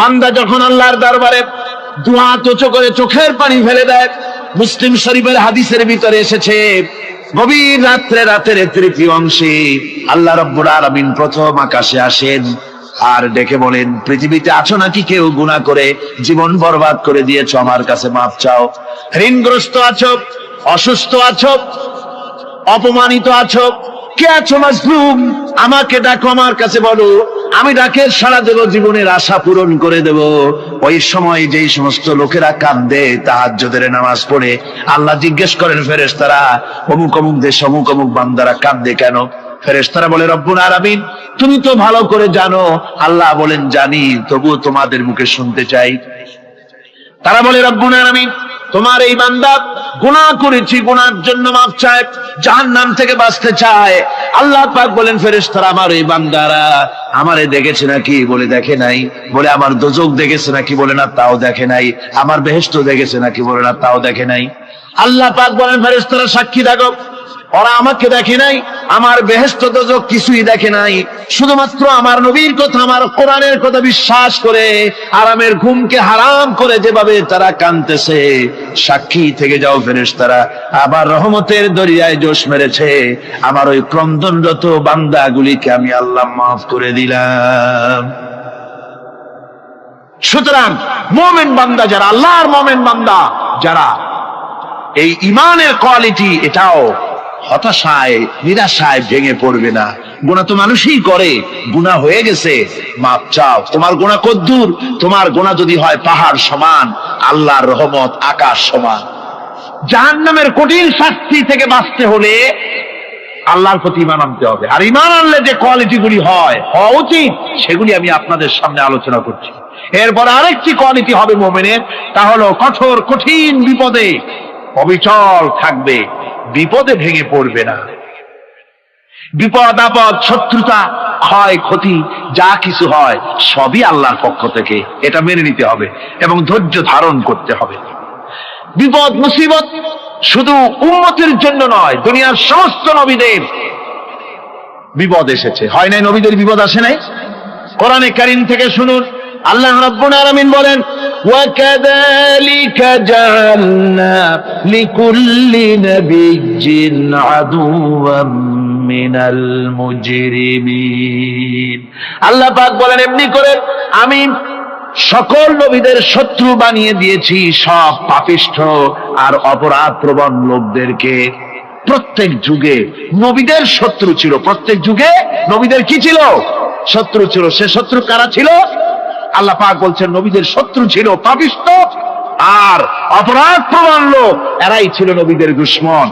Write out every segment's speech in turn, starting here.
বান্দা যখন আল্লাহর দরবারে দুয়া উঁচু করে চোখের পানি ফেলে দেয়, মুসলিম শরীফের হাদিসের ভিতরে এসেছে, গভীর রাত্রে, রাতের তৃতীয় অংশে আল্লাহ রাব্বুল আলামিন প্রথম আকাশে আসেন আর ডেকে বলেন, পৃথিবীতে আছো নাকি কেউ গুনাহ করে জীবন বরবাদ করে দিয়েছো, আমার কাছে মাপ চাও। ঋণগ্রস্ত আছো, অসুস্থ আছো, অপমানিত আছো, কে আছো মাজলুম, আমাকে ডাকো, আমার কাছে বলো, আমি ডাকে সাড়া দেব, জীবনের আশা পূরণ করে দেব। ওই সময় যেই সমস্ত লোকেরা কাঁদে তাহাজ্জুদের নামাজ পড়ে, আল্লাহ জিজ্ঞেস করেন ফেরেশতারা, অমুক অমুক দেশ অমুক অমুক বান্দারা কাঁদে কেন? ফেরেশতারা বলে, রব্বুল আলামিন তুমি তো ভালো করে জানো। আল্লাহ বলেন, জানি, তবুও তোমাদের মুখে শুনতে চাই। তারা বলে, রব্বুল আলামিন তোমার এই বান্দা গুনাহ করেছি, গুনার জন্য মাফ চায়, জাহান্নাম থেকে বাঁচতে চায়। আল্লাহ পাক বলেন, ফেরেশতারা আমার এই বান্দারা আমারে দেখেছে নাকি? বলে দেখে নাই। বলে আমার দোজখ দেখেছে নাকি? বলে না, তাও দেখে নাই। আমার বেহেশত দেখেছে নাকি? বলে না, তাও দেখে নাই। আল্লাহ পাক বলেন, ফেরেশতারা সাক্ষী থাকো, ওরা আমাকে দেখে নাই, আমার বেহেশত দোজখ কিছুই দেখে নাই, শুধুমাত্র আমার নবীর কথা, আমার কোরআনের কথা বিশ্বাস করে আরামের ঘুমকে হারাম করে যেভাবে তারা কাঁদতেছে, সাক্ষী থেকে যাও ফেরেশতারা, আবার রহমতের দরিয়ায় জোশ মেরেছে আমার ওই ক্রন্দনরত বান্দাগুলিকে আমি আল্লাহ মাফ করে দিলাম। সুতরাং মুমিন বান্দা যারা, আল্লাহর মুমিন বান্দা যারা, এই ঈমানের কোয়ালিটি, এটাও হতাশায় নিরাশায় ভেঙে পড়বে না। গুনাহ তো মানুষই করে, গুনাহ হয়ে গেছে, মাপ চাও। তোমার গুনাহ কদ্দুর? তোমার গুনাহ যদি হয় পাহাড় সমান, আল্লাহর রহমত আকাশ সমান। জাহান্নামের কঠিন শাস্তি থেকে বাঁচতে হলে আল্লাহর প্রতি ঈমান আনতে হবে। আর ঈমান আনলে যে কোয়ালিটি গুলি হওয়া উচিত, সেগুলি আমি আপনাদের সামনে আলোচনা করছি। এরপর আরেকটি কোয়ালিটি হবে মুমিনের, তা হলো কঠোর কঠিন বিপদে অবিচল থাকবে, বিপদে ভেঙে পড়বে না। বিপদ আপদ, শত্রুতা, ক্ষয় ক্ষতি যা কিছু হয় সবই আল্লাহর পক্ষ থেকে, এটা মেনে নিতে হবে এবং ধৈর্য ধারণ করতে হবে। বিপদ মুসিবত শুধু উম্মতের জন্য নয়, দুনিয়ার সমস্ত নবীদের বিপদ এসেছে, হয় নাই? নবীদের বিপদ আসে নাই? কোরআনে কারীম থেকে শুনুন, আল্লাহ রাব্বুল আলামিন বলেন, وَكَذَلِكَ جَعَلْنَا لِكُلِّ نَبِيٍّ عَدُوًّا مِنَ الْمُجْرِمِينَ। আল্লাহ পাক বলেন, এমনি করে আমি সকল নবীদের শত্রু বানিয়ে দিয়েছি সব পাপিষ্ঠ আর অপরাধ প্রবণ লোকদেরকে। প্রত্যেক যুগে নবীদের শত্রু ছিল, প্রত্যেক যুগে নবীদের কি ছিল? শত্রু ছিল। সে শত্রু কারা ছিল? আল্লাহ পাক বলছেন, নবীদের শত্রু ছিল পাপিষ্ঠ আর অপরাধ প্রবণ লোক, এরাই ছিল নবীদের দুশমন।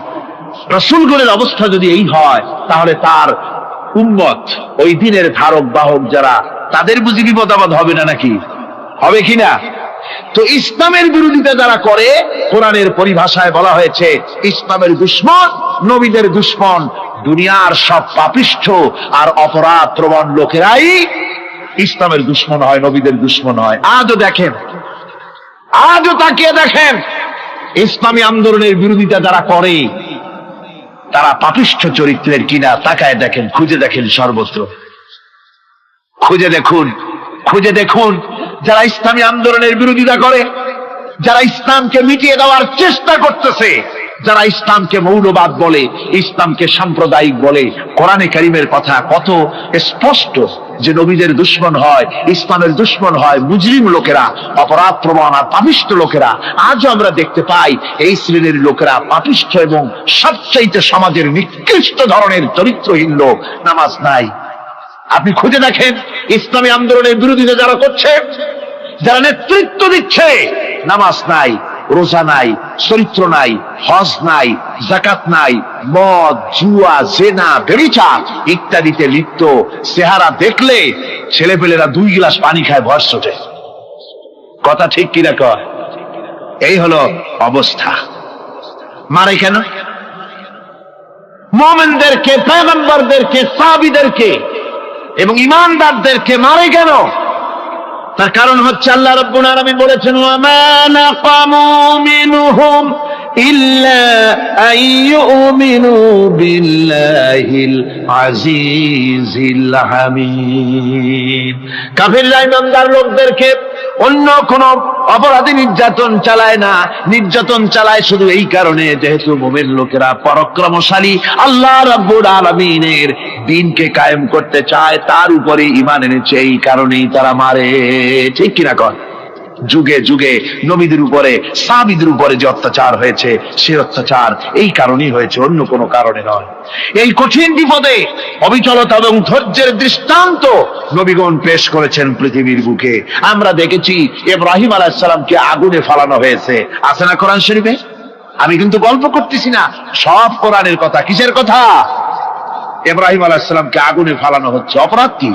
রাসূলগণের অবস্থা যদি এই হয়, তাহলে তার উম্মত, ওই দিনের ধারক বাহক যারা, তাদের বুঝি বিপদ আপদ হবে না নাকি? হবে কিনা? তো ইসলামের বিরোধিতা যারা করে, কোরআনের পরিভাষায় বলা হয়েছে ইসলামের দুশমন, নবীদের দুশমন। দুনিয়ার সব পাপিষ্ঠ আর অপরাধ প্রবণ লোকেরাই ইসলামের দুশমন হয়, নবীদের দুশমন হয়। আজও দেখেন, আজও তাকিয়ে দেখেন, ইসলামী আন্দোলনের বিরোধিতা যারা করে তারা পাপিষ্ঠ চরিত্রের কিনা, তাকায় দেখেন, খুঁজে দেখেন, সর্বত্র খুঁজে দেখুন, খুঁজে দেখুন। যারা ইসলামী আন্দোলনের বিরোধিতা করে, যারা ইসলামকে মিটিয়ে দেওয়ার চেষ্টা করতেছে, যারা ইসলামকে মৌলবাদ বলে, ইসলামকে সাম্প্রদায়িক বলে, কোরআনে কারীমের কথা কত স্পষ্ট যে নবীদের দুশমন হয়, ইসলামের দুশমন হয় মুজরিম লোকেরা, অপরাধ প্রবণ আর পাপিষ্ঠ লোকেরা। আজও আমরা দেখতে পাই এই শ্রেণীর লোকেরা পাপিষ্ঠ এবং সবচাইতে সমাজের নিকৃষ্ট ধরনের চরিত্রহীন লোক। নামাজ নাই। আপনি খুঁজে দেখেন, ইসলামী আন্দোলনের বিরোধিতা যারা করছে, যারা নেতৃত্ব দিচ্ছে, নামাজ নাই, রোজা নাই, চরিত্র নাই, হজ নাই, যাকাত নাই, মদ, জুয়া, জেনা, ব্যভিচার ইত্যাদিতে লিপ্ত। চেহারা দেখলে ছেলেপেলেরা 2 গ্লাস পানি খায়, ভয় ওঠে। কথা ঠিক কিনা কয়? এই হলো অবস্থা। মারে কেন? মুমিনদেরকে, পয়গম্বরদেরকে, সাহাবীদেরকে এবং ঈমানদারদেরকে মারে কেন? তার কারণ হচ্ছে আল্লাহ রাব্বুল আলামিন বলেছেন, ওয়ামা নাকামু মিনহুম ইল্লা আইয়ুমিনু বিল্লাহিল আজিজিল হামিদ। কাফিররা ঈমানদার লোকদেরকে অন্য কোন অপরাধী নির্যাতন চালায় না, নির্যাতন চালায় শুধু এই কারণে যেহেতু মুমিন লোকেরা পরাক্রমশালী, আল্লাহ রাব্বুল আলামিনের দ্বীনকে কায়েম করতে চায়, তার উপরে ঈমান এনেছে, এই কারণেই তারা মারে। ঠিক কিনা কর? যুগে যুগে নবীদের উপরে, সাহাবীদের উপরে যে অত্যাচার হয়েছে, সে অত্যাচার এই কারণেই হয়েছে, অন্য কোনো কারণে নয়। এই কঠিন বিপদে অবিচলতা এবং ধৈর্যের দৃষ্টান্ত নবীগণ পেশ করেছেন পৃথিবীর বুকে। আমরা দেখেছি ইব্রাহিম আলাইহিস সালামকে আগুনে ফালানো হয়েছে, আছে না কোরআন শরীফে? আমি কিন্তু গল্প করতেছি না, সব কোরআনের কথা। কিসের কথা? ইব্রাহিম আলাইহিস সালামকে আগুনে ফালানো হচ্ছে। অপরাধ কি?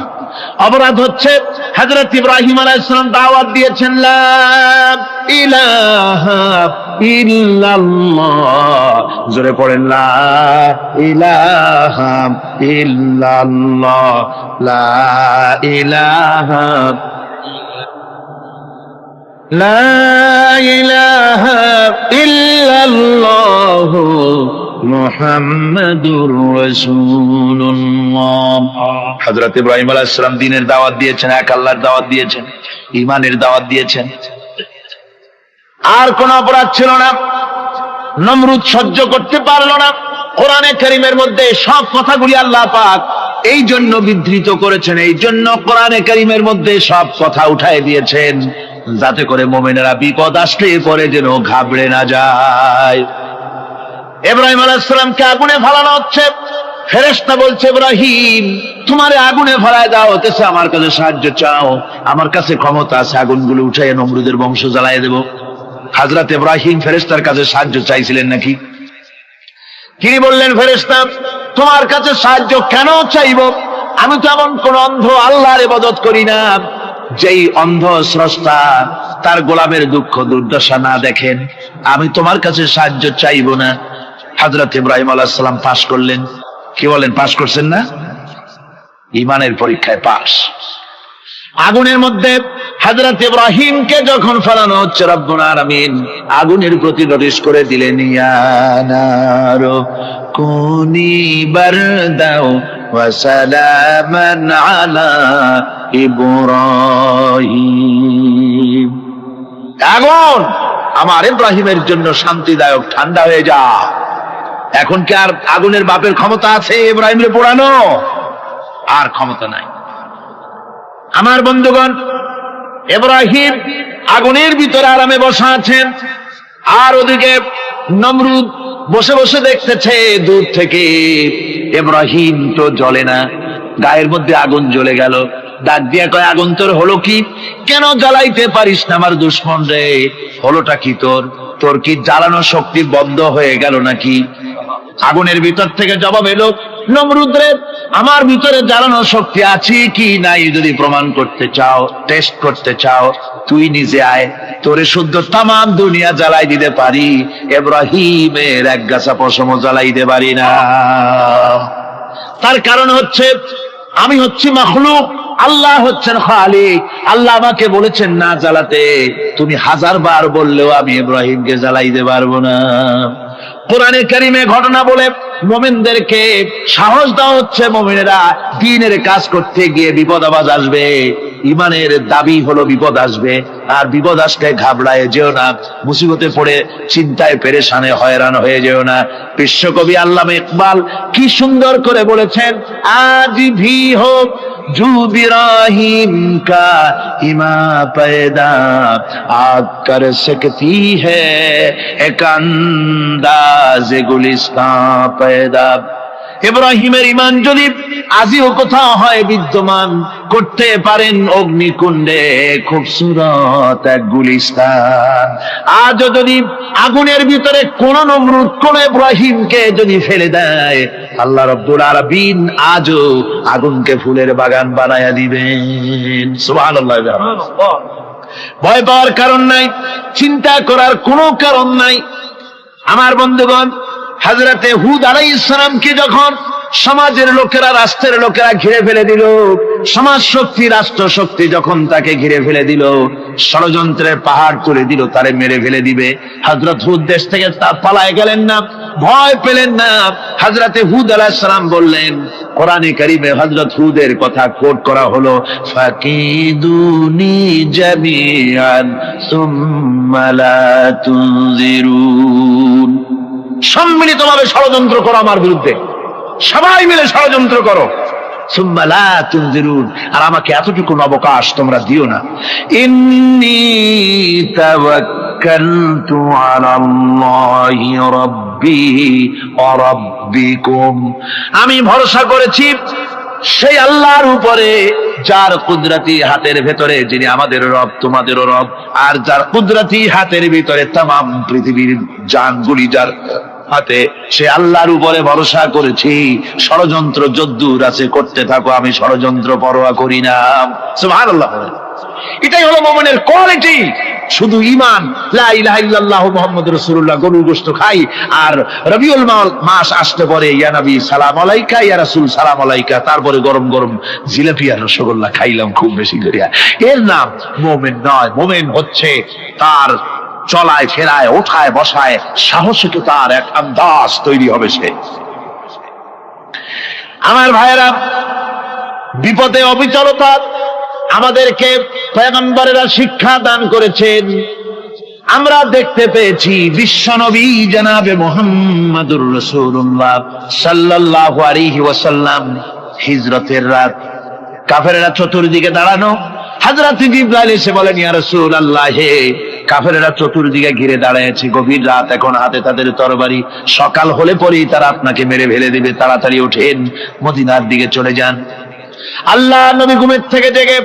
অপরাধ হচ্ছে হযরত ইব্রাহিম আলাইহিস সালাম দাওয়াত দিয়েছেন লা ইলাহা ইল্লাল্লাহ। জোরে পড়েন লা ইলাহা ইল্লাল্লাহ, লা ইলাহা লা ইলাহা ইল্লাল্লাহ মুহাম্মাদুর রাসূলুল্লাহ। হযরত ইব্রাহিম আলাইহিস সালাম দ্বীনের দাওয়াত দিয়েছেন, এক আল্লাহর দাওয়াত দিয়েছেন, ঈমানের দাওয়াত দিয়েছেন। আর কোন অপরাধ ছিল না। নমরুদ সহ্য করতে পারলো না। কোরআনে কারীমের মধ্যে সব কথাগুলি আল্লাহ পাক এই জন্য বিধৃত করেছেন, এই জন্য কোরআনে কারীমের মধ্যে সব কথা উঠায় দিয়েছেন, যাতে করে মুমিনেরা বিপদ আসলে পরে যেন ঘাবড়ে না যায়। ইব্রাহিম আলাইহিস সালামকে আগুনে ফালানো হচ্ছে। ফেরেশতা বলছে, ইব্রাহিম তোমারে আগুনে ফালায় দাও, হতেছে আমার কাছে সাহায্য চাও, আমার কাছে ক্ষমতা আছে, আগুনগুলো উঠাইয়ে নমরুদের বংশ জ্বালায় দেব। হযরত ইব্রাহিম ফেরেশতার কাছে সাহায্য চাইছিলেন নাকি? তিনি বললেন, ফেরেশতা তোমার কাছে সাহায্য কেন চাইব? আমি তো এমন কোন অন্ধ আল্লাহর ইবাদত করি না যেই অন্ধ স্রষ্টা তার গোলামের দুঃখ দুর্দশা না দেখেন। আমি তোমার কাছে সাহায্য চাইব না। হযরত ইব্রাহিম আলাইহিস সালাম পাশ করলেন। কি বলেন, পাশ করছেন না? ঈমানের পরীক্ষায় পাশ। আগুনের মধ্যে হযরত ইব্রাহিমকে যখন ফেলানো হচ্ছে, রব্বুল আলামিন আগুনের প্রতি নোটিশ করে দিলেন, ইয়া নারু কুনি বারদাও ওয়া সালামান আলা ইব্রাহিম। আগুন আমার ইব্রাহিমের জন্য শান্তিদায়ক, ঠান্ডা হয়ে যা। এখন কি আর আগুনের বাপের ক্ষমতা আছে ইব্রাহিমের পোড়ানো? আর ক্ষমতা নাই। আমার বন্ধুগণ, ইব্রাহিম আগুনের ভিতরে আরামে বসা আছেন, আর ওদিকে নমরুদ বসে বসে দেখতেছে দূর থেকে। ইব্রাহিম তো জ্বলে না, গায়ের মধ্যে আগুন জ্বলে গেল। ডাক দিয়া কয়, আগুন তোর হলো কি? কেন জ্বালাইতে পারিস না আমার দুশমন রে? হলোটা কি তোর? তোর কি জ্বালানো শক্তি বন্ধ হয়ে গেল নাকি? আগুনের ভিতর থেকে জবাব এলো, নমরুদ রে, আমার ভিতরে জ্বালানো শক্তি আছে কি নাই যদি প্রমাণ করতে চাও, টেস্ট করতে চাও, তুই নিজে আয়, তোরে শুদ্ধ তামাম দুনিয়া জ্বালাই দিতে পারি, ইব্রাহিমের এক গাছা পশমও জ্বালাই দিতে পারি না। তার কারণ হচ্ছে আমি হচ্ছি মাখলুক, আল্লাহ হচ্ছেন খালিক। আল্লাহ আমাকে বলেছেন না জ্বালাতে, তুমি 1000 বার বললেও আমি ইব্রাহিমকে জ্বালাইতে পারবো না। কোরআনে কারীমে ঘটনা বলে মুমিনদেরকে সাহস দেওয়া হচ্ছে, মুমিনেরা দ্বীনের কাজ করতে গিয়ে বিপদ আবাজ আসবে, ঈমানের দাবি হলো বিপদ আসবে, আর বিপদ আসলে ঘাবড়ায় যেও না, মুসিবতে পড়ে চিন্তায় পেরেশানে হয়রান হয়ে যেও না। বিশ্বকবি আল্লামা ইকবাল কি সুন্দর করে বলেছেন, আজ ভি হোক জু ইব্রাহিম কা ইমা पैदा आग कर सकती है एक अंदाज गुलिस्तां पैदा। ইব্রাহিমের ঈমান যদি আজিও কোথাও হয় বিদ্যমান, করতে পারেন অগ্নিকুণ্ডে খুবসুরত এক গুলিস্তান। আজও যদি আগুনের ভিতরে কোন নমরুদ কোন ইব্রাহিমকে যদি ফেলে দেয়, আল্লাহ রাব্বুল আলামিন আজও আগুনকে ফুলের বাগান বানায়া দিবেন। সুবহানাল্লাহ। ভয় পাওয়ার কারণ নাই, চিন্তা করার কোনো কারণ নাই। আমার বন্ধুগণ, হযরতে হুদ আলাইহিস সালামকে যখন সমাজের লোকেরা, রাষ্ট্রের লোকেরা ঘিরে ফেলে দিল, সমাজ শক্তি, রাষ্ট্র শক্তি যখন তাকে ঘিরে ফেলে দিল, ষড়যন্ত্রের পাহাড় তুলে দিল, তারে মেরে ফেলে দিবে, হযরত হুদ দেশ থেকে তা পালায় গেলেন না। ভয় পেলেন না। হযরতে হুদ আলাইহিস সালাম বললেন, কোরআনে কারীমে হযরত হুদের কথা কোট করা হলো, ফাকিদুনি জামিআন সুম্মা লা তুনজিরুন। সম্মিলিতভাবে ষড়যন্ত্র করো আমার বিরুদ্ধে, সবাই মিলে ষড়যন্ত্র করো, সুম্মা লা তুনজিরুন, আর আমাকে এতটুকু অবকাশ তোমরা দিও না। ইন্নী তাওয়াক্কালতু আলাল্লাহি রাব্বি ওয়া রাব্বিকুম, আমি ভরসা করেছি সেই আল্লাহর উপরে যার কুদরতি হাতের ভেতরে, যিনি আমাদের রব তোমাদেরও রব, আর যার কুদরতি হাতের ভিতরে তামাম পৃথিবীর জানগুলি যার হাতে, সে আল্লাহর উপরে ভরসা করেছি। ষড়যন্ত্র যদ্দূর আছে করতে থাকো, আমি ষড়যন্ত্র পরোয়া করি না। সুবহানাল্লাহ। এটাই হলো মুমিনের কোয়ালিটি। শুধু ঈমান, লা ইলাহা ইল্লাল্লাহ মুহাম্মাদুর রাসূলুল্লাহ, গরুর গোশত খাই, আর রবিউল মাস আসতে পরে ইয়া নবী সালাম আলাইকা, ইয়া রাসূল সালাম আলাইকা, তারপরে গরম গরম জিলাপি আর রসগোল্লা খাইলাম খুব বেশি করিয়া, এর নাম মুমিন নয়। মুমিন হচ্ছে তার চলায় ফেরায় ওঠায় বসায় সাহসিক তার এক আন্দাজ তৈরি হবে সে। আমার ভাইয়েরা, বিপদে অবিচলতা আমাদেরকে পয়গম্বরেরা শিক্ষা দান করেছেন। আমরা দেখতে পেয়েছি বিশ্বনবী জনাবে মুহাম্মদুর রাসূলুল্লাহ সাল্লাল্লাহু আলাইহি ওয়াসাল্লাম হিজরতের রাত, কাফেররা চতুর্দিকে দাঁড়ানো, হযরত জিবরাইল এসে বলেন, ইয়া রাসূলুল্লাহ, হে কাফেররা চতুর্দিকে ঘিরে দাঁড়িয়েছে, গভীর রাত, এখন হাতে তাদের তরবারি, সকাল হলে পরেই তারা আপনাকে মেরে ফেলে দিবে, তাড়াতাড়ি ওঠেন, মদিনার দিকে চলে যান। আল্লাহ নবী ঘুমের থেকে জেগে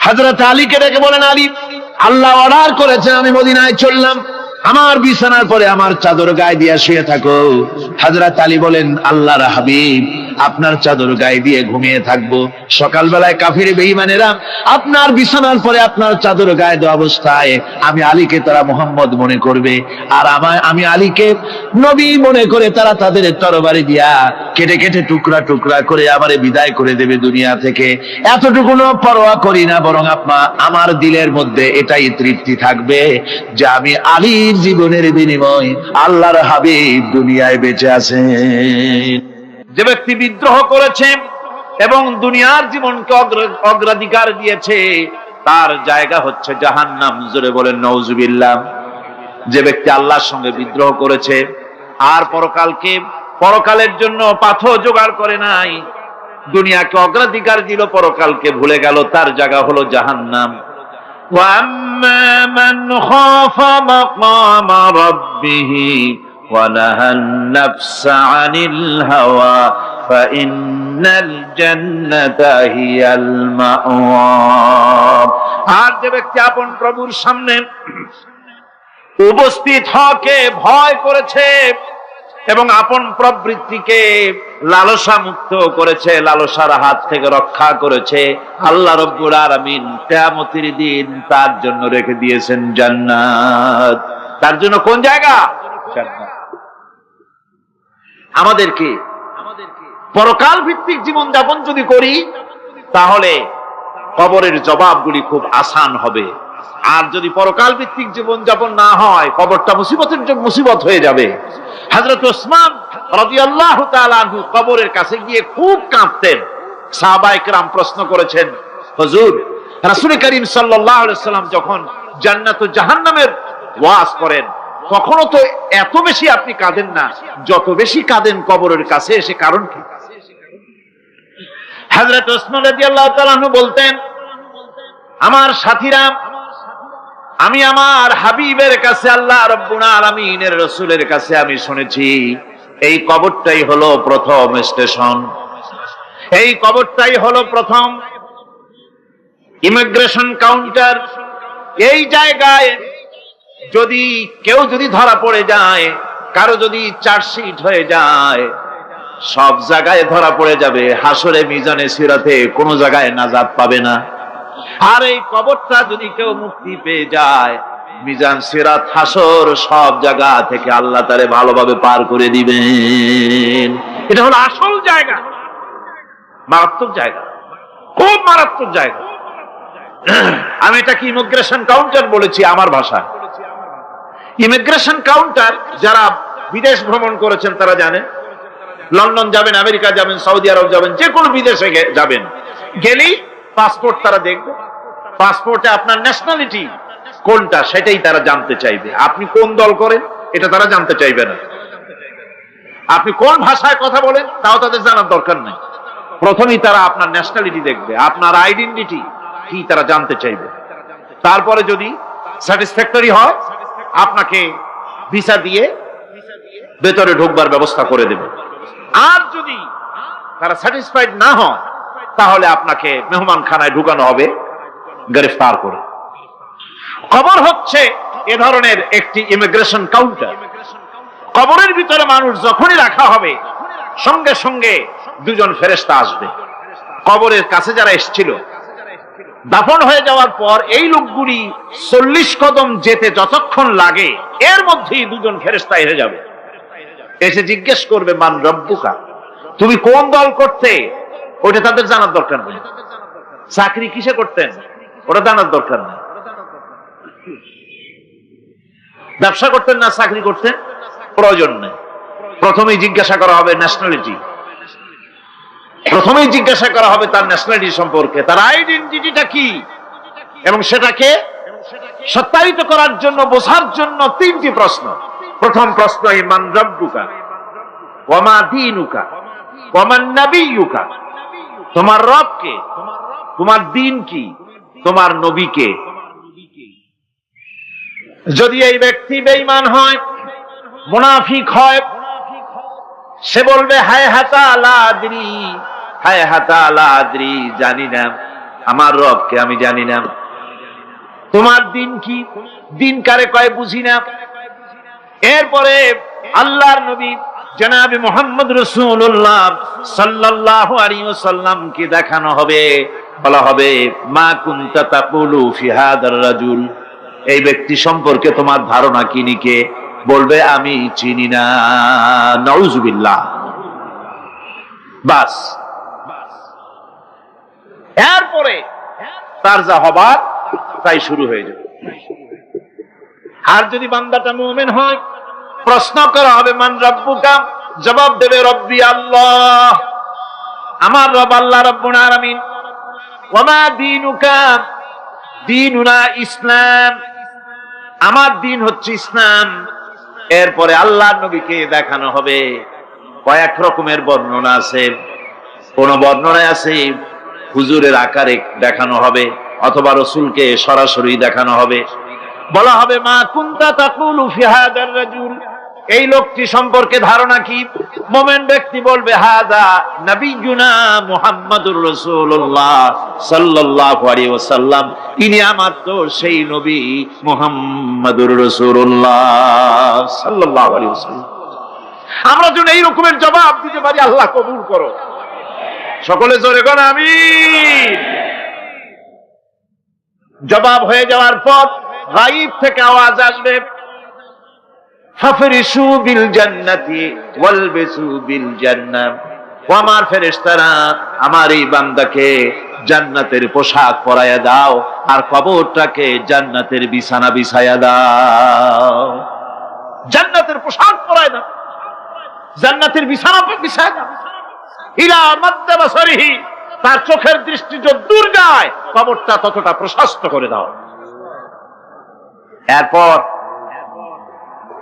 হযরত আলীকে ডেকে বলেন, আলী, আল্লাহ অর্ডার করেছেন আমি মদিনায় চললাম, আমার বিছানার পরে আমার চাদর গায়ে দিয়ে শুয়ে থাকো। হযরত আলী বলেন, আল্লাহর হাবিব, আপনার চাদর গায়ে দিয়ে ঘুমিয়ে থাকবো, সকালবেলায় কাফির বেঈমানেরা আপনার বিছানার পরে আপনার চাদর গায়ে দেওয়া অবস্থায় আমি আলীকে তারা মুহাম্মদ মনে করবে, আর আমি আলীকে নবী মনে করে তারা তাদের তরবারি দিয়া কেটে কেটে টুকরা টুকরা করে আমারে বিদায় করে দেবে দুনিয়া থেকে। এতটুকুনো পরোয়া করি না, বরং আমার দিলের মধ্যে এটাই তৃপ্তি থাকবে যে আমি আলীর জীবনের বিনিময় আল্লাহর হাবিব দুনিয়ায় বেঁচে আছেন। যে ব্যক্তি বিদ্রোহ করেছে এবং দুনিয়ার জীবনকে অগ্রাধিকার দিয়েছে, তার জায়গা হচ্ছে জাহান্নাম। জোরে বলেন নাউজুবিল্লাহ। যে ব্যক্তি আল্লাহর সঙ্গে বিদ্রোহ করেছে আর পরকালের জন্য পাথর জোগাড় করে নাই, দুনিয়াকে অগ্রাধিকার দিল, পরকালকে ভুলে গেল, তার জায়গা হলো জাহান্নাম। وَأَمَّا مَنْ خَافَ مَقَامَ رَبِّهِ وَنَهَى النَّفْسَ عَنِ الْهَوَى فَإِنَّ الْجَنَّةَ هِيَ الْمَأْوَى। আর যে ব্যক্তি আপন প্রভুর সামনে উপস্থিত হওয়াকে ভয় করেছে এবং আপন প্রবৃত্তিকে লালসা মুক্ত করেছে, লালসার হাত থেকে রক্ষা করেছে, আল্লাহ রাব্বুল আলামিন কিয়ামতের দিন তার জন্য রেখে দিয়েছেন জান্নাত। তার জন্য কোন জায়গা? জান্নাত। আমাদেরকে পরকাল ভিত্তিক জীবন যাপন যদি করি, তাহলে কবরের জবাবগুলি খুব আসান হবে। আর যদি পরকাল ভিত্তিক জীবন যাপন না হয়, কবরটা মুসিবত হয়ে যাবে। হযরত ওসমান রাদিয়াল্লাহু তাআলা আনহু কবরের কাছে গিয়ে খুব কাঁদতেন। সাহাবায়ে কেরাম প্রশ্ন করেছেন, হুজুর, রাসূল করিম সাল্লাল্লাহু আলাইহি ওয়াসাল্লাম যখন জান্নাত ও জাহান্নামের ওয়াজ করেন, কখনো তো এত বেশি আপনি কাঁদেন না, যত বেশি কাঁদেন কবরের কাছে এসে, কারণ কি? হযরত ওসমান রাদিয়াল্লাহু তাআলা আনহু বলতেন, আমার সাথীরা, আমি আমার হাবিবের কাছে, আল্লাহ রাব্বুল আলামিনের রাসূলের কাছে আমি শুনেছি এই কবরটাই হলো প্রথম স্টেশন, এই কবরটাই হলো প্রথম ইমিগ্রেশন কাউন্টার। এই জায়গায় যদি কেউ ধরা পড়ে যায়, কারো যদি চার্জশিট হয়ে যায়, সব জায়গায় ধরা পড়ে যাবে, হাসরে মিজানে সিরাতে কোনো জায়গায় নাজাত পাবে না। আর এই কবরটা যদি কেউ মুক্তি পেয়ে যায়, মিজান সিরাত হাসর সব জায়গা থেকে আল্লাহ তারে ভালোভাবে পার করে দিবেন। এটা হলো আসল জায়গা, মারাত্মক জায়গা, খুব মারাত্মক জায়গা। আমি এটাকে ইমিগ্রেশন কাউন্টার বলেছি আমার ভাষায়। ইমিগ্রেশন কাউন্টার যারা বিদেশ ভ্রমণ করেছেন তারা জানেন। লন্ডন যাবেন, আমেরিকা যাবেন, সৌদি আরব যাবেন, যে কোনো বিদেশে যাবেন, গেলেই পাসপোর্ট তারা দেখবে। পাসপোর্টে আপনার ন্যাশনালিটি কোনটা সেটাই তারা জানতে চাইবে। আপনি কোন দল করেন এটা তারা জানতে চাইবে না। আপনি কোন ভাষায় কথা বলেন তাও তাদের জানার দরকার নেই। প্রথমেই তারা আপনার ন্যাশনালিটি দেখবে, আপনার আইডেন্টিটি কি তারা জানতে চাইবে। তারপরে যদি স্যাটিসফ্যাক্টরি হয় আপনাকে ভিসা দিয়ে ভেতরে ঢোকবার ব্যবস্থা করে দেবে। আর যদি তারা স্যাটিসফাইড না হয় তাহলে আপনাকে মেহমানখানায় ঢুকানো হবে গ্রেফতার করে। কবর হচ্ছে এ ধরনের একটি ইমিগ্রেশন কাউন্টার। কবরের ভিতরে মানুষ যখনই রাখা হবে সঙ্গে সঙ্গে দুজন ফেরেশতা আসবে। কবরের কাছে যারা এসেছিল দাফন হয়ে যাওয়ার পর এই লোকগুলি 40 কদম যেতে যতক্ষণ লাগে এর মধ্যেই দুজন ফেরেশতা এসে যাবে। এসে জিজ্ঞেস করবে, মান রব্বুকা, তুমি কোন দল করতে? ওটা তাদের জানার দরকার নেই। চাকরি কিসে করতেন ওটা জানার দরকার নেই। ব্যবসা করতেন না চাকরি করতেন প্রয়োজন নেই। প্রথমেই জিজ্ঞাসা করা হবে ন্যাশনালিটি, প্রথমেই জিজ্ঞাসা করা হবে তার ন্যাশনালিটি সম্পর্কে, তার আইডেন্টিটিটা কি, এবং সেটাকে সত্যায়িত করার জন্য, বোঝার জন্য 3টি প্রশ্ন। প্রথম প্রশ্ন, মান রব্বুকা ওয়া মা দীনুকা ওয়া মান নাবিয়্যুকা, তোমার রব কে, তোমার দ্বীন কি, তোমার নবী কে। যদি এই ব্যক্তি বেঈমান হয়, মুনাফিক হয়, সে বলবে হায় হাতা লা আদরি, হায় হাতা লা আদরি, জানি না আমার রবকে, আমি জানি না। তোমার দিন কি, দিন কারে কয় বুঝি না। এরপরে আল্লাহর নবী জনাবে মুহাম্মদ রাসূলুল্লাহ সাল্লাল্লাহু আলাইহি ওয়াসাল্লামকে দেখানো হবে, বলা হবে মা কুনতা তাকুলু ফি হাদার রাজুল, এই ব্যক্তি সম্পর্কে তোমার ধারণা কি নিকে? বলবে আমি চিনি না। নাউযুবিল্লাহ। বাস, এরপরে তার যা হবার তাই শুরু হয়ে যাবে। আর যদি বান্দাটা মুমিন হয়, প্রশ্ন করা হবে মান রব্বুকা, জবাব দেবে রব্বি আল্লাহ, আমার রব আল্লাহ রাব্বুল আলামিন। ওয়া মা দীনুকা, দীনুনা ইসলাম, আমার দিন হচ্ছে ইসলাম। এরপরে আল্লাহর নবীকে দেখানো হবে। কয়েক রকমের বর্ণনা আছে। কোন বর্ণনায় আছে হুজুরের আকারে দেখানো হবে, অথবা রাসূলকে সরাসরি দেখানো হবে। বলা হবে মা কুনতা তাকুলু ফি হাদার রাজুল, এই লোকটি সম্পর্কে ধারণা কি? মুমিন ব্যক্তি বলবে হাযা নবিয়ুনা মুহাম্মাদুর রাসূলুল্লাহ সাল্লাল্লাহু আলাইহি ওয়াসাল্লাম, ইনি আমার তো সেই নবী মুহাম্মাদুর রাসূলুল্লাহ সাল্লাল্লাহু আলাইহি ওয়াসাল্লাম। আমরা যেন এই রকমের জবাব দিতে পারি, আল্লাহ কবুল করো। সকলে জোরে বলেন আমিন। জবাব হয়ে যাওয়ার পর গায়ব থেকে আওয়াজ আসবে, ফাফরিশু বিল জান্নাতি ওয়ালবিসু বিল জান্নাহ, ও আমার ফেরেশতারা আমার এই বান্দাকে জান্নাতের পোশাক পরায়া দাও আর কবরটাকে জান্নাতের বিছানা বিছায়া দাও। জান্নাতের পোশাক পরায় দাও, জান্নাতের বিছানা বিছায়া দাও। ইলা মাদ্দা বাসারিহি, তার চোখের দৃষ্টি যত দূর যায় কবরটা ততটা প্রশস্ত করে দাও। এরপর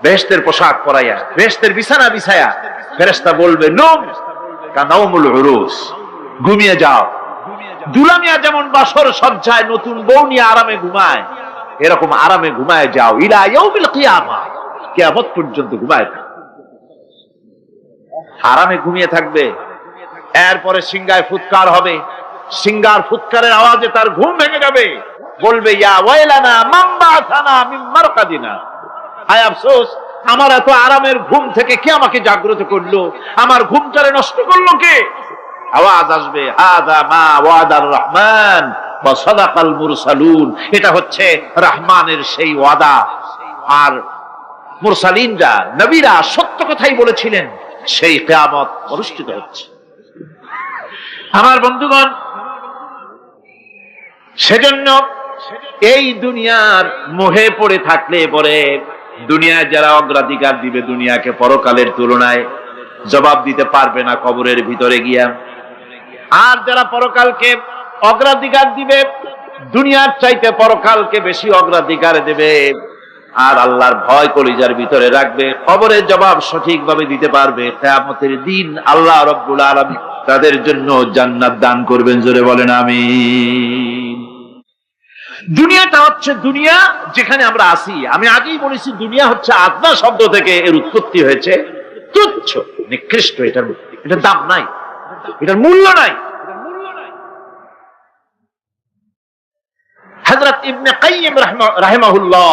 বেহেশতের পোশাক পরাইয়া, বেহেশতের বিছানা বিছায়া ফেরেশতা বলবে নূম কানাউমুল উরুস, ঘুমিয়ে যাও। দুলামিয়া যেমন বাসর সজ্জায় নতুন বউ নিয়ে আরামে ঘুমায়, এরকম আরামে ঘুমায় যাও। ইলা ইয়াউমিল কিয়ামা, কিয়ামত পর্যন্ত ঘুমায় থাকো, আরামে ঘুমিয়ে থাকবে। এরপরে সিংহায় ফুৎকার হবে, সিংহার ফুৎকারের আওয়াজে তার ঘুম ভেঙে যাবে। বলবে ইয়া ওয়াইলানা মান বা'থানা মিন মারকাদিনা, হায় আফসোস, আমার এত আরামের ঘুম থেকে কে আমাকে জাগ্রত করলো, আমার ঘুমটারে নষ্ট করলো কে? আওয়াজ আসবে হাযা মা ওয়াদার রহমান ওয়া সাদাকাল মুরসালুন, এটা হচ্ছে রহমানের সেই ওয়াদা, আর মুরসালিনরা নবীরা সত্য কথাই বলেছিলেন, সেই কিয়ামত অনুষ্ঠিত হচ্ছে। আমার বন্ধুগণ, সেজন্য এই দুনিয়ার মোহে পড়ে থাকলে পরে দুনিয়ায় যারা অগ্রাধিকার দিবে দুনিয়াকে পরকালের তুলনায়, জবাব দিতে পারবে না কবরের ভিতরে গিয়া। আর যারা পরকালকে অগ্রাধিকার দিবে, দুনিয়ার চাইতে পরকালকে বেশি অগ্রাধিকার দেবে, আর আল্লাহর ভয় কলিজার ভিতরে রাখবে, কবরের জবাব সঠিকভাবে দিতে পারবে, কিয়ামতের দিন আল্লাহ রাব্বুল আলামিন তাদের জন্য জান্নাত দান করবেন। জোরে বলেন আমিন। দুনিয়াটা হচ্ছে দুনিয়া যেখানে আমরা আছি। আমি আগেই বলেছি দুনিয়া হচ্ছে আদনা শব্দ থেকে এর উৎপত্তি হয়েছে। তুচ্ছ, নিকৃষ্ট, এটার দাম নাই, এটার মূল্য নাই। হযরত ইবনে কাইয়িম রাহিমাহুল্লাহ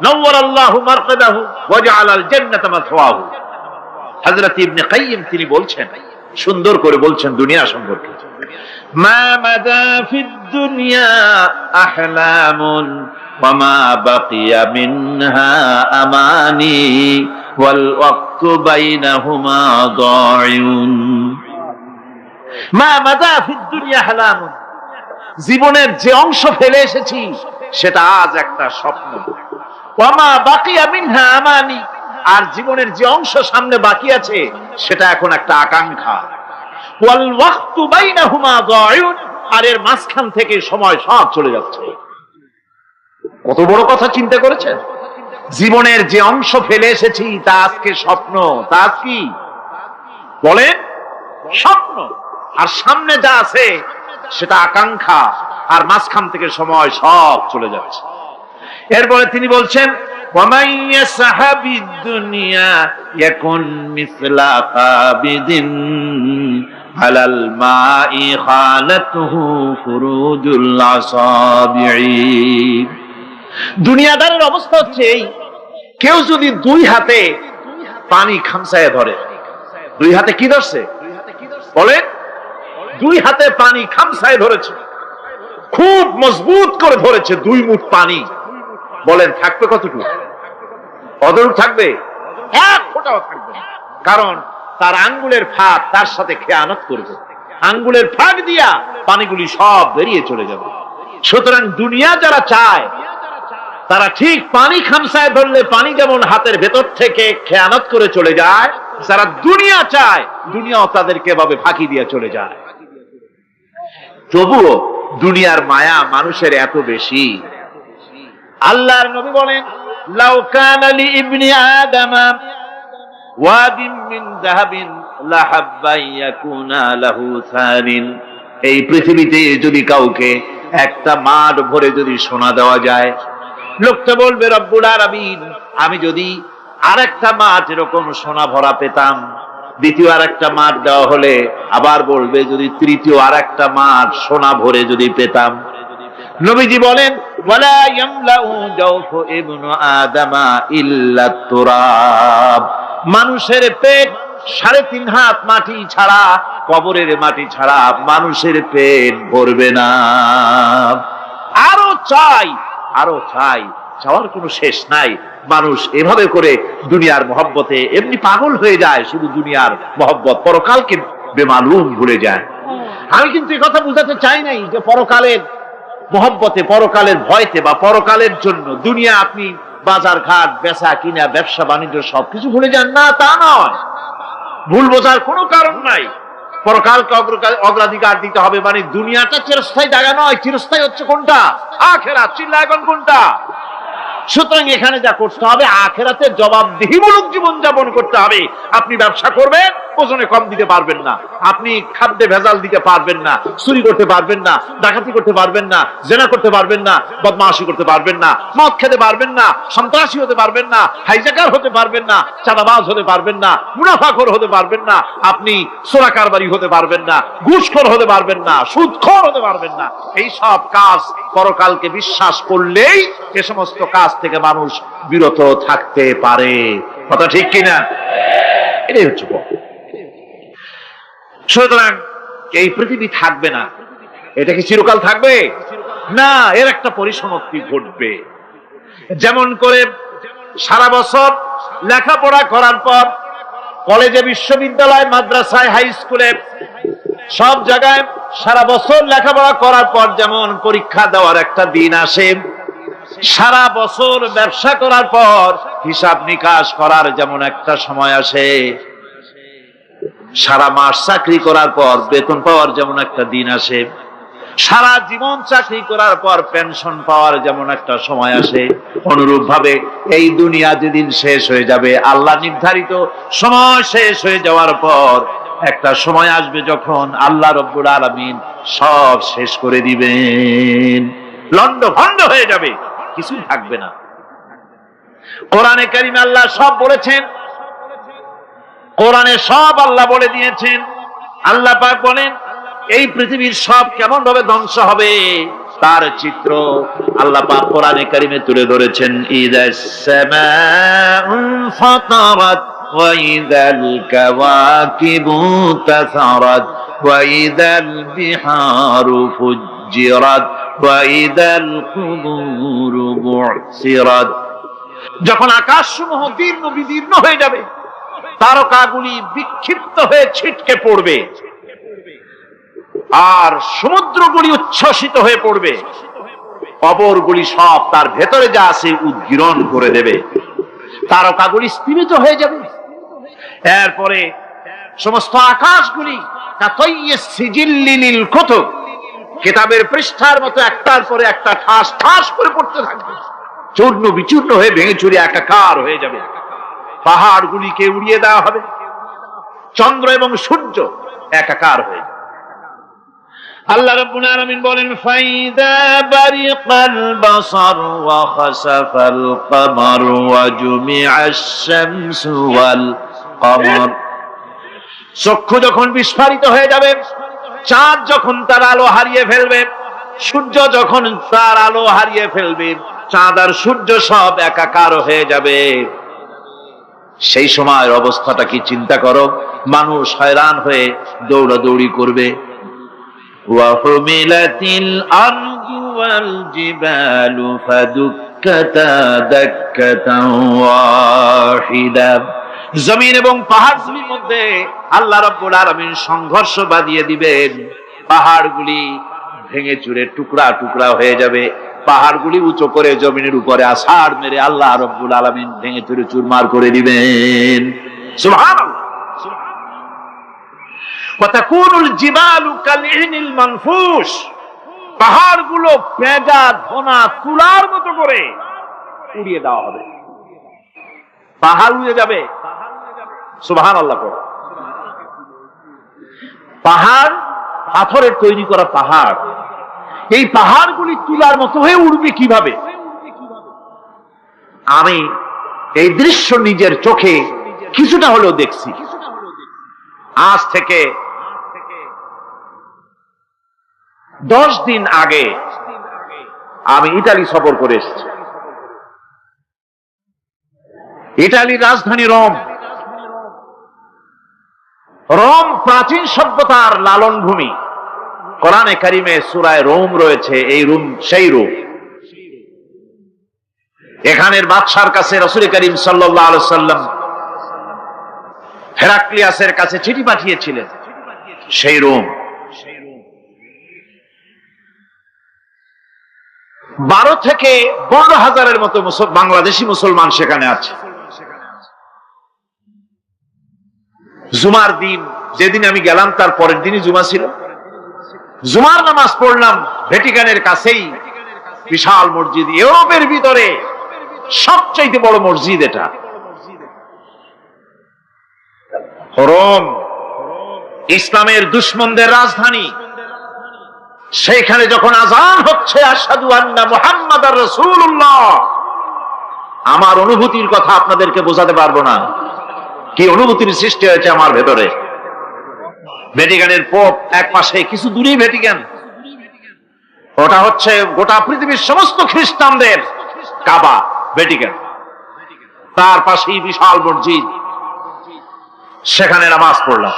নওয়ারাল্লাহু মারকাদাহু ওয়া জাআলাল জান্নাতা মাথওয়াহু, হযরত ইবনে কাইয়িম তিনি বলছেন, সুন্দর করে বলছেন দুনিয়া সম্পর্কে, মা মাদা ফিদ দুনিয়া আহলামুন ওয়া মা বাকিয়া মিনহা আমানি ওয়াল ওয়াক্তু বাইনাহুমা দাইউন। মা মাদা ফিদ দুনিয়া আহলামুন, জীবনের যে অংশ ফেলে এসেছি সেটা আজ একটা স্বপ্ন। ওয়া মা বাকিয়া মিনহা আমানি, আর জীবনের যে অংশ সামনে বাকি আছে সেটা এখন একটা আকাঙ্ক্ষা। ওয়াল ওয়াক্তু বাইনাহুমা দাইউন, আর এর মাঝখান থেকে সময় সব চলে যাচ্ছে। কত বড় কথা চিন্তা করেছেন? জীবনের যে অংশ ফেলে এসেছি তা আজকে স্বপ্ন, তা কি বলেন? স্বপ্ন। আর সামনে যা আছে সেটা আকাঙ্ক্ষা, আর মাঝখান থেকে সময় সব চলে যাচ্ছে। এরপরে তিনি বলছেন, وَمَنْ يَسْحَبِ الدُّنْيَا يَكُنْ مِثْلَ قَابِضٍ عَلَى الْمَاءِ خَانَتْهُ فُرُوجُ الْأَصَابِعِ। দুনিয়াদারের অবস্থা হচ্ছে এই, কেউ যদি দুই হাতে পানি খামসায় ধরে, দুই হাতে কি ধরছে বলেন? দুই হাতে পানি খামসায় ধরেছে, খুব মজবুত করে ধরেছে, দুই মুঠ পানি। বলেন থাকবে কতটুকু? কতটুকু থাকবে? এক ফোঁটাও থাকবে না, কারণ তার আঙ্গুলের ফাঁক তার সাথে খেয়ানত করবে, আঙ্গুলের ফাঁক দিয়া পানিগুলি সব বেরিয়ে চলে যাবে। সুতরাং দুনিয়া যারা চায় তারা ঠিক পানি খামসায় ধরলে পানি যেমন হাতের ভেতর থেকে খেয়ানত করে চলে যায়, যারা দুনিয়া চায় দুনিয়াও তাদেরকে এভাবে ফাঁকি দিয়ে চলে যায়। তবুও দুনিয়ার মায়া মানুষের এত বেশি। আল্লাহর নবী বলেন, লাউ কানা লি ইবনি আদামা ওয়াদিন মিন যাহাবিন লাহাব্বা ইয়াকুনা লাহু সানিন। এই পৃথিবীতে যদি কাউকে একটা মাঠ ভরে যদি সোনা দেওয়া যায়, লোকটা বলবে রব্বুল আলামিন, আমি যদি আরেকটা মাঠ এরকম সোনা ভরা পেতাম। দ্বিতীয় আরেকটা মাঠ দেওয়া হলে আবার বলবে যদি তৃতীয় আরেকটা মাঠ সোনা ভরে যদি পেতাম। নবীজি বলেন, ওয়ালা ইয়ামলাউ জাওফু ইবনু আদামা ইল্লা তুরাব। মানুষের পেট 3.5 হাত মাটি ছাড়া, কবরের মাটি ছাড়া মানুষের পেট ভরবে না। আরো চাই, আরো চাই, চাওয়ার কোনো শেষ নাই। মানুষ এভাবে করে দুনিয়ার মহব্বতে এমনি পাগল হয়ে যায়, শুধু দুনিয়ার মহব্বত, পরকালকে বেমালুম ভুলে যায়। আমি কিন্তু এই কথা বুঝাতে চাই নাই যে পরকালের মহব্বতে, পরকালের ভয়তে বা পরকালের জন্য দুনিয়া আপনি বাজার ঘাট, বেচা কিনা, ব্যবসা বাণিজ্য সবকিছু ভুলে যান না, তা নয়। ভুল বোঝার কোনো কারণ নাই। পরকালকে অগ্রাধিকার দিতে হবে, মানে দুনিয়াটা চিরস্থায়ী জায়গা নয়। চিরস্থায়ী হচ্ছে কোনটা? আখিরাত। চিল্লা এখন কোনটা? সুতরাং এখানে যা করতে হবে, আখিরাতের জবাবদিহিমূলক জীবন যাপন করতে হবে। আপনি ব্যবসা করবেন, ওজনে কম দিতে পারবেন না, আপনি খাদ্যে ভেজাল দিতে পারবেন না, চুরি করতে পারবেন না, ডাকাতি করতে পারবেন না, জেনা করতে পারবেন না, বদমাশি করতে পারবেন না, মদ খেতে পারবেন না, সন্ত্রাসী হতে পারবেন না, হাইজ্যাকার হতে পারবেন না, চাঁদাবাজ হতে পারবেন না, মুনাফাখোর হতে পারবেন না, আপনি চোরা কারবারি হতে পারবেন না, ঘুষখোর হতে পারবেন না, সুদখোর হতে পারবেন না। এই সব কাজ পরকালকে বিশ্বাস করলেই এ সমস্ত কাজ থেকে মানুষ বিরত থাকতে পারে। কথা ঠিক কিনা? এটাই হচ্ছে। সুতরাং এই পৃথিবী থাকবে না, এটা কি চিরকাল থাকবে না? এর একটা পরিসমাপ্তি ঘটবে। যেমন করে সারা বছর লেখাপড়া করার পর কলেজে, বিশ্ববিদ্যালয়, মাদ্রাসায়, হাই স্কুলে, সব জায়গায় সারা বছর লেখাপড়া করার পর যেমন পরীক্ষা দেওয়ার একটা দিন আসে, সারা বছর ব্যবসা করার পর হিসাব নিকাশ করার যেমন একটা সময় আসে, সারা মাস চাকরি করার পর বেতন পাওয়ার যেমন একটা দিন আসে, সারা জীবন চাকরি করার পর পেনশন পাওয়ার যেমন একটা সময় আসে, অনুরূপ ভাবে এই দুনিয়া যেদিন শেষ হয়ে যাবে, আল্লাহ নির্ধারিত সময় শেষ হয়ে যাওয়ার পর একটা সময় আসবে যখন আল্লাহ রব্বুল আলামিন সব শেষ করে দিবেন, লন্ডভন্ড হয়ে যাবে, কিছু থাকবে না। কোরআনে কারিমে আল্লাহ সব বলেছেন, কোরআনে সব আল্লাহ বলে দিয়েছেন। আল্লাহ পাক বলেন এই পৃথিবীর সব কেমন ভাবে ধ্বংস হবে তার চিত্র আল্লাহ পাক কোরআনে কারিমে তুলে ধরেছেন। ইদাস সামাউ ফাতারাত ওয়া ইদাল কাওয়াকিবু তাসারাত ওয়া ইদাল বিহারু ফুজ্জিরাত ওয়া ইদাল কুবুরু বু'সিরাত। যখন আকাশসমূহ দীর্ণ বিদীর্ণ হয়ে যাবে, তারকাগুলি বিক্ষিপ্ত হয়ে ছিটকে পড়বে, আর সমুদ্রগুলি উচ্ছ্বসিত হয়ে পড়বে, কবরগুলি সব তার ভেতরে যা আছে উদ্গীরণ করে দেবে, তারকাগুলি স্থিমিত হয়ে যাবে। এরপরে সমস্ত আকাশগুলি কিতাবের পৃষ্ঠার মতো একটার পরে একটা ঠাস ঠাস করে পড়তে থাকবে, চূর্ণ বিচূর্ণ হয়ে ভেঙে চুরে একাকার হয়ে যাবে। পাহাড়গুলিকে উড়িয়ে দেওয়া হবে, চন্দ্র এবং সূর্য একাকার হয়ে যাবে। আল্লাহ রাব্বুল আলামিন বলেন ফাইদা বারিকাল বাসার ওয়া খাসাফাল কমার ওয়া জুমিআশ শামসু ওয়াল কমর। চক্ষু যখন বিস্ফারিত হয়ে যাবে, চাঁদ যখন তার আলো হারিয়ে ফেলবে, সূর্য যখন তার আলো হারিয়ে ফেলবে, চাঁদ আর সূর্য সব একাকার হয়ে যাবে, সেই সময়ের অবস্থাটা কি চিন্তা করো। মানুষ হয়রান হয়ে দৌড়াদৌড়ি করবে। ওয়াহুমিলাতিল আরদু ওয়াল জিবালু ফাদুক্কাতা দাক্কাতান ওয়াহিদা। জমিন এবং পাহাড়গুলির মধ্যে আল্লাহ রাব্বুল আলামিন সংঘর্ষ বাঁধিয়ে দিবেন, পাহাড়গুলি ভেঙে চুরে টুকরা টুকরা হয়ে যাবে, পাহাড়গুলি উঁচু করে জমিনের উপরে আছাড় মেরে আল্লাহ রাব্বুল আলামিন ভেঙে চুরে চুরমার করে দিবেন। সুবহানাল্লাহ। ওয়া তাকুনুল জিবালু কালইহনিল মানফুস। পাহাড়গুলো পেঁজা ধোনা তুলার মতো করে উড়িয়ে দেওয়া হবে, পাহাড় উড়ে যাবে। সুবহানাল্লাহ। পাহাড় পাথরের তৈরি করা পাহাড়, এই পাহাড়গুলি তুলার মতো হয়ে উড়বে কিভাবে? আমি এই দৃশ্য নিজের চোখে কিছুটা হলেও দেখছি। আজ থেকে 10 দিন আগে আমি ইতালি সফর করে এসেছি। ইতালির রাজধানী রোম। রোম প্রাচীন সভ্যতার লালন ভূমি। কোরআনে কারিমে সূরায়ে রোম রয়েছে, এই রোম সেই রোম। এখানের বাদশার কাছে রাসূল করিম সাল্লাল্লাহু আলাইহি ওয়াসাল্লাম হেরাক্লিয়াসের কাছে চিঠি পাঠিয়েছিলেন, সেই রোম। 12 থেকে 15,000-এর মতো বাংলাদেশি মুসলমান সেখানে আছে। জুমার দিন, যেদিন আমি গেলাম তার পরের দিনই জুমা ছিল। জুমার নামাজ পড়লাম ভ্যাটিকানের কাছেই বিশাল মসজিদ, ইউরোপের ভিতরে সবচেয়ে বড় মসজিদ এটা। রোম ইসলামের দুশমনদের রাজধানী। সেইখানে যখন আযান হচ্ছে আশহাদু আন্না মুহাম্মাদার রাসূলুল্লাহ, আমার অনুভূতির কথা আপনাদেরকে বোঝাতে পারবো না, কি অনুভূতির সৃষ্টি হয়েছে আমার ভেতরে। ভ্যাটিকানের পোপ এক পাশে, কিছু দূরেই ভ্যাটিকান, ওটা হচ্ছে গোটা পৃথিবীর সমস্ত খ্রিস্টানদের কাবা, ভ্যাটিকান। তার পাশেই বিশাল মসজিদ, সেখানে নামাজ পড়লাম।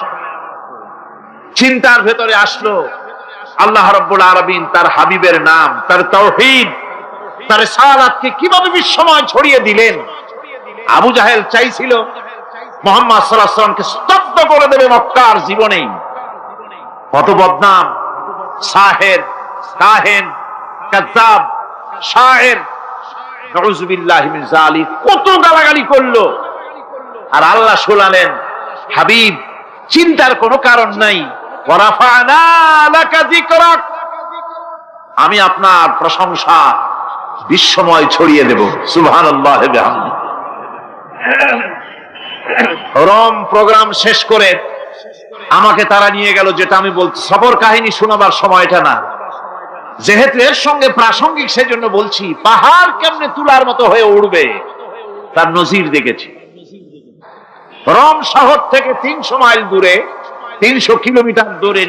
চিন্তার ভেতরে আসলো আল্লাহ রাব্বুল আলামিন তার হাবিবের নাম, তার তাওহীদ, তার রিসালাতকে কিভাবে বিশ্বময় ছড়িয়ে দিলেন। আবু জাহেল চাইছিল মুহাম্মদ সাল্লাল্লাহু আলাইহি ওয়াসাল্লামকে স্তব্ধ করে দেবে মক্কার জীবনেই। কত বদনাম, সাহের, কাহেন, কাযযাব, শায়ের, নাউযুবিল্লাহি মিন যালিক, কত গালাগালি করলো। আর আল্লাহ শোনালেন, হাবিব চিন্তার কোনো কারণ নাই, ওয়ারাফা'না লাকা যিকরাক, আমি আপনার প্রশংসা বিশ্বময় ছড়িয়ে দেব। সুবহানাল্লাহি ওয়া বিহামদিহি। রোম প্রোগ্রাম শেষ করে আমাকে তারা নিয়ে গেল, যেটা আমি বলছি সফর কাহিনী শোনাবার সময়টা না, যেহেতু এর সঙ্গে প্রাসঙ্গিক সেজন্য বলছি। পাহাড় কেমনে তুলার মতো হয়ে উঠবে তার নজির দেখেছি। রোম শহর থেকে 300 মাইল দূরে, 300 কিলোমিটার দূরে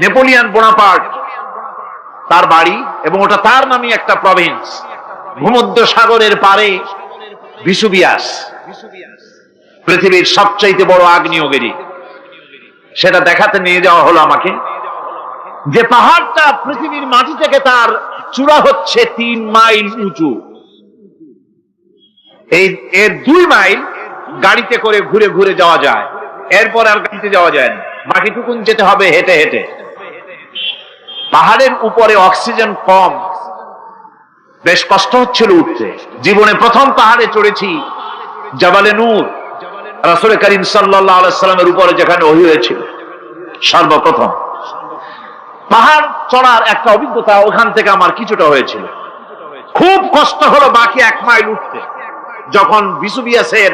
নেপোলিয়ান বোনাপার্ট তার বাড়ি, এবং ওটা তার নামে একটা প্রভিন্স। ভূমধ্য সাগরের পারে ভিসুভিয়াস, পৃথিবীর সবচাইতে বড় আগ্নেয়গিরি। সেটা দেখাতে নিয়ে যাওয়া হলো আমাকে, যে পাহাড়টা পৃথিবীর মাটি থেকে তার চূড়া হচ্ছে 3 মাইল উঁচু। এর 2 মাইল গাড়িতে করে ঘুরে ঘুরে যাওয়া যায়, এরপর আর গাড়িতে যাওয়া যায় না, বাকিটুকুন যেতে হবে হেঁটে হেঁটে। পাহাড়ের উপরে অক্সিজেন কম, বেশ কষ্ট হচ্ছিল উঠতে। জীবনে প্রথম পাহাড়ে চড়েছি জাবালে নূর, রাসূল করিম সাল্লাল্লাহু আলাইহি সাল্লামের উপরে যেখানে ওহী হয়েছিল সর্বপ্রথম। পাহাড় চড়ার একটা অভিজ্ঞতা ওখান থেকে আমার কিছুটা হয়েছিল। খুব কষ্ট হলো বাকি 1 মাইল উঠতে। যখন ভিসুভিয়াসের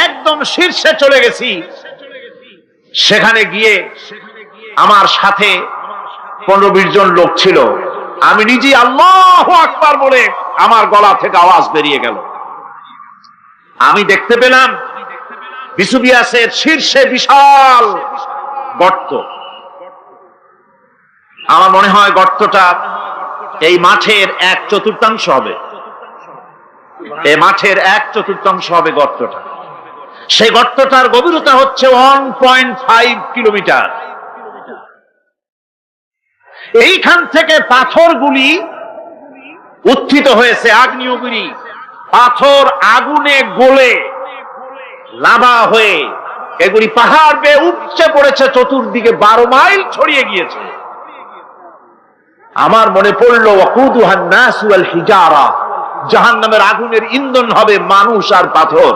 একদম শীর্ষে চলে গেছি, সেখানে গিয়ে আমার সাথে 15-20 জন লোক ছিল। আমি নিজে আল্লাহু আকবার বলে আমার গলা থেকে আওয়াজ বেরিয়ে গেল। আমি দেখতে পেলাম ভিসুভিয়াসের শীর্ষে বিশাল গর্ত। আমার মনে হয় গর্তটা এই মাঠের 1/4 হবে। এই মাঠের 1/4 হবে গর্তটা। সেই গর্তটার গভীরতা হচ্ছে 1.5 কিলোমিটার। এইখান থেকে পাথরগুলি উত্থিত হয়েছে, আগ্নেয়গিরি পাথর আগুনে গলে লাভা হয়ে এগুলি পাহাড় বেয়ে উপচে পড়েছে, চতুর্দিকে 12 মাইল ছড়িয়ে গিয়েছে। আমার মনে পড়লো ওয়াকুদুহান নাস ওয়াল হিজারা, জাহান্নামের আগুনের ইন্ধন হবে মানুষ আর পাথর।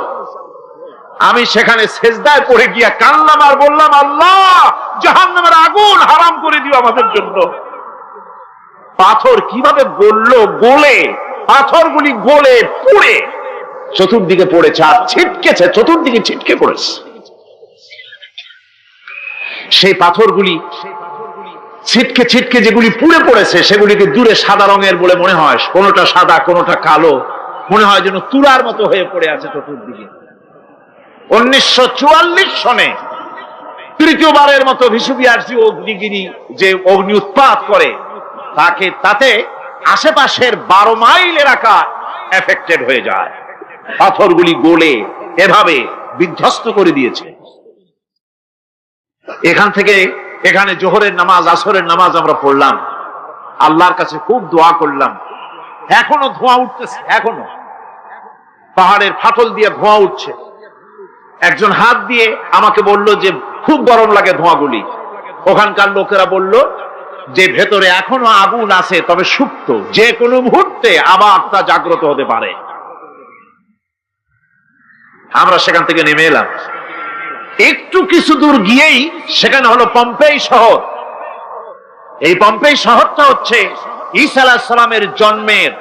আমি সেখানে সেজদায় পড়ে গিয়া কান্নাম আর বললাম, আল্লাহ জাহান্নামের আগুন হারাম করে দিও আমাদের জন্য। পাথর কিভাবে গললো, গলে পাথরগুলি গলে পুড়ে চতুর্দিকে পড়েছে, আর ছিটকেছে, চতুর্দিকে ছিটকে পড়েছে। সেই পাথরগুলি ছিটকে ছিটকে যেগুলি পুড়ে পড়েছে, সেগুলিকে দূরে সাদা রঙের বলে মনে হয়, কোনোটা সাদা কোনোটা কালো, মনে হয় যেন তুলার মতো হয়ে পড়ে আছে চতুর্দিকে। 1944 সনে তৃতীয়বারের মতো ভিসুভিয়াস অগ্নিগিরি যে অগ্নি উৎপাত করে, তাতে আশেপাশের 12 মাইল এলাকা এফেক্টেড হয়ে যায়। পাথরগুলি গলে এভাবে বিধ্বস্ত করে দিয়েছে। এখান থেকে এখানে জোহরের নামাজ, আসরের নামাজ আমরা পড়লাম, আল্লাহর কাছে খুব দোয়া করলাম। এখনো ধোঁয়া উঠতেছে, এখনো পাহাড়ের ফাটল দিয়ে ধোঁয়া উঠছে। একজন হাত দিয়ে আমাকে বলল যে খুব গরম লাগে ধোঁয়াগুলি। ওখানকার লোকেরা বলল যে ভেতরে এখনো আগুন আছে, তবে সুপ্ত, যে কোনো মুহূর্তে আবার তা জাগ্রত হতে পারে। আমরা সেখান থেকে নেমে এলাম। একটু কিছু দূর গিয়েই সেখানে হলো পম্পেই শহর। এই পম্পেই শহরটা হচ্ছে ঈসা আলাইহিস সালামের জন্মের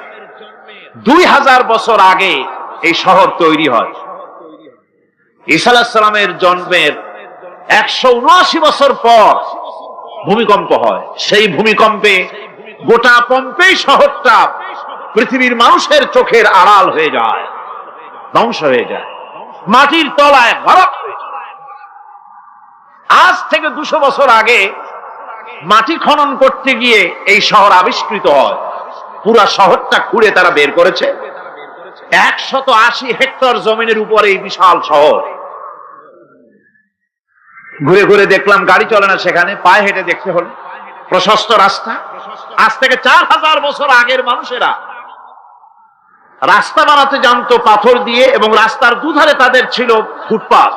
2000 বছর আগে এই শহর তৈরি হয়। ঈসা আলাইহিস সালামের জন্মের 179 বছর পর ভূমিকম্প হয়। সেই ভূমিকম্পে গোটা পম্পেই শহরটা পৃথিবীর মানুষের চোখের আড়াল হয়ে যায়, ধ্বংস হয়ে যায়, মাটির তলায় গরক হয়ে যায়। আজ থেকে 200 বছর আগে মাটি খনন করতে গিয়ে এই শহর আবিষ্কৃত হয়। পুরা শহরটা খুঁড়ে তারা বের করেছে। 180 হেক্টর জমিনের উপরে এই বিশাল শহর। ঘুরে ঘুরে দেখলাম, গাড়ি চলে না সেখানে, পায়ে হেঁটে দেখতে হলো। প্রশস্ত রাস্তা। আজ থেকে 4000 বছর আগের মানুষেরা রাস্তা বানাতে জানতো পাথর দিয়ে, এবং রাস্তার দুধারে তাদের ছিল ফুটপাথ,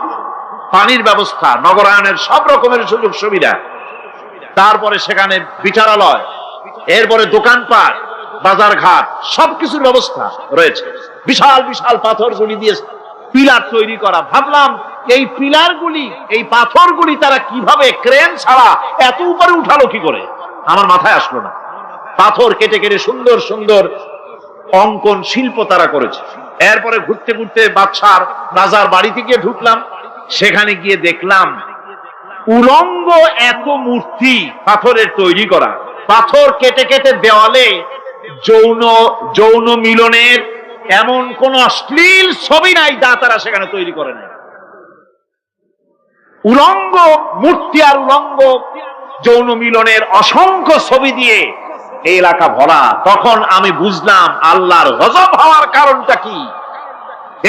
পানির ব্যবস্থা, নগরায়নের সব রকমের সুযোগ সুবিধা। তারপরে সেখানে বিচারালয়, এরপরে দোকানপাট, বাজার ঘাট সবকিছুর ব্যবস্থা রয়েছে। বিশাল বিশাল পাথরগুলি দিয়ে পিলার তৈরি করা। ভাবলাম এই পিলারগুলি, এই পাথরগুলি তারা কিভাবে ক্রেন ছাড়া এত উপরে উঠালো কি করে, আমার মাথায় আসলো না। পাথর কেটে কেটে সুন্দর সুন্দর অঙ্কন শিল্প তারা করেছে। এরপরে ঘুরতে ঘুরতে বাদশার রাজার বাড়িতে গিয়ে ঢুকলাম। সেখানে গিয়ে দেখলাম উলঙ্গ এত মূর্তি পাথরের তৈরি করা। পাথর কেটে কেটে দেওয়ালে যৌন মিলনের এমন কোন অশ্লীল ছবি নাই যা তারা সেখানে তৈরি করে নাই। উলঙ্গ মূর্তি আর উলঙ্গ যৌন মিলনের অসংখ্য ছবি দিয়ে এই এলাকা ভরা। তখন আমি বুঝলাম আল্লাহর গজব হওয়ার কারণটা কি,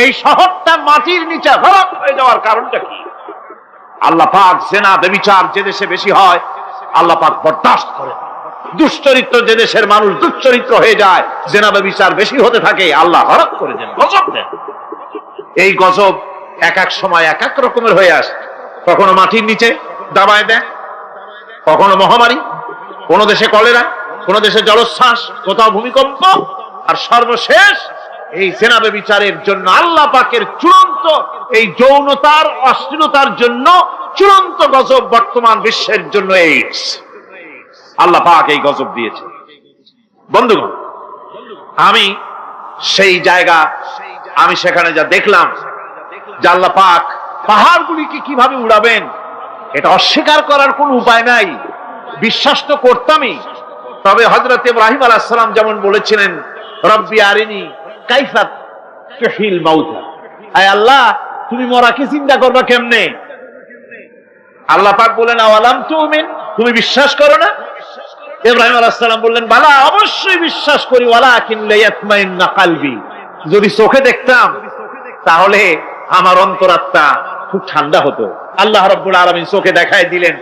এই শহরটা মাটির নিচে হরক হয়ে যাওয়ার কারণটা কি। আল্লাহ পাক জেনা ব্যভিচার যে দেশে বেশি হয় আল্লাহ পাক বরদাস্ত করে। দুশ্চরিত্র যে দেশের মানুষ দুশ্চরিত্র হয়ে যায়, জেনা ব্যভিচার বেশি হতে থাকে, আল্লাহ হরক করে দেন, গজব দেন। এই গজব এক এক সময় এক এক রকমের হয়ে আসে। কখনো মাটির নিচে দাবায় দেয়, কখনো মহামারী, কোন দেশে কলেরা, কোন দেশে জলোচ্ছ্বাস, কোথাও ভূমিকম্প, আর সর্বশেষ এই জেনা ব্যভিচারের জন্য আল্লাহ পাকের চূড়ান্ত এই যৌনতার অশ্লীলতার জন্য চূড়ান্ত গজব বর্তমান বিশ্বের জন্য এইডস। আল্লাহ পাক এই গজব দিয়েছে। বন্ধুগণ, আমি সেই জায়গা, আমি সেখানে যা দেখলাম যে আল্লাহ পাক পাহাড়গুলিকে কিভাবে উড়াবেন, এটা অস্বীকার করার কোন উপায় নাই। বিশ্বাস তো করতামই। তবে হযরত ইব্রাহিম আলাইহিস সালাম যেমন বলেছিলেন, রব্বি আরিনি কাইফা তুহিল মাউতা, আয় আল্লাহ তুমি মরাকে চিন্তা করবা কেমনে। আল্লাহ পাক বলেন আওয়ালাম তুমিন, তুমি বিশ্বাস করো না? ইব্রাহিম আলাইহিস সালাম বললেন বালা, অবশ্যই বিশ্বাস করি, ওয়ালাকিন লিয়াতমাইন্না কলবি, যদি চোখে দেখতাম তাহলে আমার অন্তরাত্মা খুব ঠান্ডা হতো। আল্লাহ রাব্বুল আলামিন চোখে দেখায় দিলেন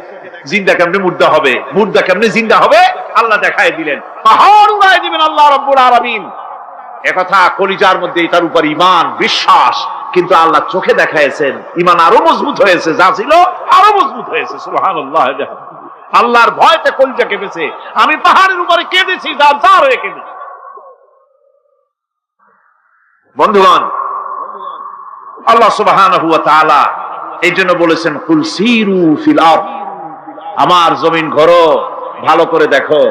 জিন্দা কেমনে মুর্দা হবে, মুর্দা কেমনে জিন্দা হবে, আল্লাহ দেখায় দিলেন। পাহাড় উড়ায় দিবেন আল্লাহ রাব্বুল আলামিন। একথা কলিজার মধ্যে তার উপর ঈমান বিশ্বাস, কিন্তু আল্লাহ চোখে দেখাইছেন, ঈমান আরো মজবুত হয়েছে, যা ছিল আরো মজবুত হয়েছে। সুবহানাল্লাহ। আল্লাহর ভয়তে কলিজা কেঁপেছে। আমি পাহাড়ের উপরে কেঁদেছি, জার হয়ে কেঁদেছি। বন্ধুগণ, আল্লাহ সুবহানাহু ওয়া তাআলা এই জন্য বলেছেন কুল সিরু ফিল আরদ, আমার জমিন ঘোরো, ভালো করে দেখো,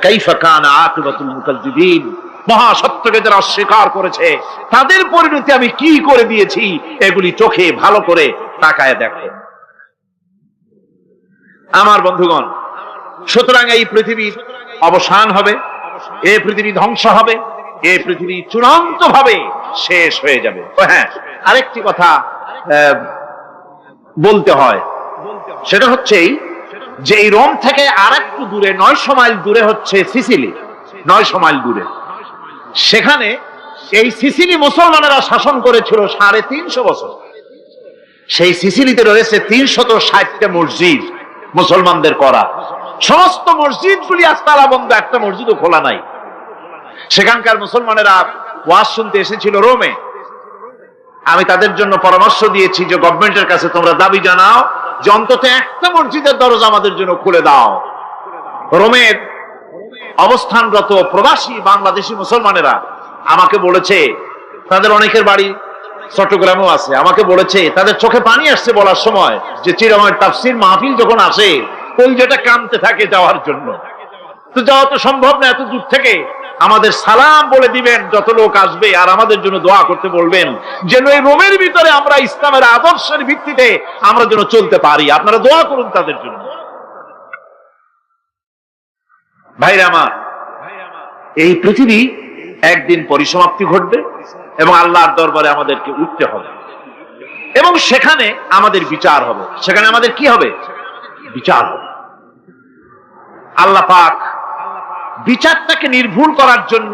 কাইফা কানা আকিবাতুল মুকাজ্জিবিন, মহাসত্যকে যারা অস্বীকার করেছে তাদের পরিণতি আমি কি করে দিয়েছি, এগুলি চোখে ভালো করে তাকায় দেখো। আমার বন্ধুগণ, সুতরাং এই পৃথিবীর অবসান হবে, এই পৃথিবী ধ্বংস হবে, এই পৃথিবী চূড়ান্ত ভাবে শেষ হয়ে যাবে। হ্যাঁ, আরেকটি কথা বলতে হয়, সেটা হচ্ছে যে এই রোম থেকে আর একটু দূরে 900 মাইল দূরে হচ্ছে সিসিলি। 900 মাইল দূরে, সেখানে এই সিসিলি মুসলমানেরা শাসন করেছিল 350 বছর। সেই সিসিলিতে রয়েছে 360টা মসজিদ মুসলমানদের করা। সমস্ত মসজিদগুলি আজ তালা বন্ধ, একটা মসজিদও খোলা নাই। সেখানকার মুসলমানেরা ওয়াজ শুনতে এসেছিল রোমে। আমি তাদের জন্য পরামর্শ দিয়েছি যে গভর্নমেন্টের কাছে তোমরা দাবি জানাও যে অন্তত একটা মসজিদের দরজা আমাদের জন্য খুলে দাও। রোমের অবস্থানরত প্রবাসী বাংলাদেশি মুসলমানেরা আমাকে বলেছে, তাদের অনেকের বাড়ি চট্টগ্রামেও আছে, আমাকে বলেছে তাদের চোখে পানি আসছে বলার সময় যে চিরময় তাফসীর মাহফিল যখন আসে কলিজাটা কাঁদতে থাকে যাওয়ার জন্য। তো যাওয়া তো সম্ভব না, এত দূর থেকে আমাদের সালাম বলে দিবেন যত লোক আসবে, আর আমাদের জন্য দোয়া করতে বলবেন যেন এই রোমের ভিতরে আমরা ইসলামের আদর্শের ভিত্তিতে আমরা যেন চলতে পারি। আপনারা দোয়া করুন তাদের জন্য। ভাইরা আমার, এই পৃথিবী একদিন পরিসমাপ্তি ঘটবে এবং আল্লাহর দরবারে আমাদেরকে উঠতে হবে এবং সেখানে আমাদের বিচার হবে। সেখানে আমাদের কি হবে? বিচার হবে। আল্লাহ পাক বিচারটাকে নির্ভুল করার জন্য,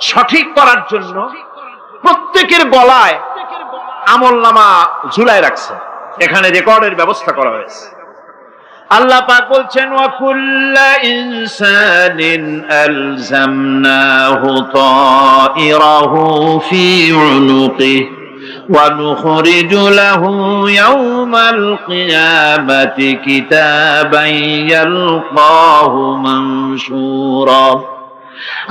সঠিক করার জন্য প্রত্যেকের গলায় আমলনামা ঝুলায় রাখছে। এখানে রেকর্ডের ব্যবস্থা করা হয়েছে। আল্লাহ পাক বলছেন ওয়া কুল্লা ইনসানিন আলজামনাহু তাইরাহু ফি উনুকিহি ওয়া নুখরিজু লাহু ইয়াওমাল কিয়ামাতি কিতাবান ইয়ালকাহু মানশুরা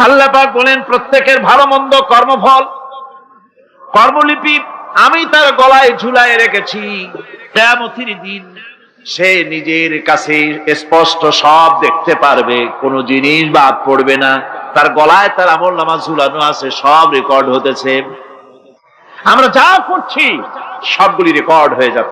আল্লাহ পাক বলেন প্রত্যেকের ভালো মন্দ কর্মফল কর্মলিপি আমি তার গলায় ঝুলায় রেখেছি। কিয়ামতের দিন সে নিজের কাছে স্পষ্ট সব দেখতে পারবে, কোনো জিনিস বাদ পড়বে না। তার গলায় তার আমলনামা ঝুলানো আছে, সব রেকর্ড হতেছে। আমরা যা করছি সবগুলি রেকর্ড হয়ে যাচ্ছে।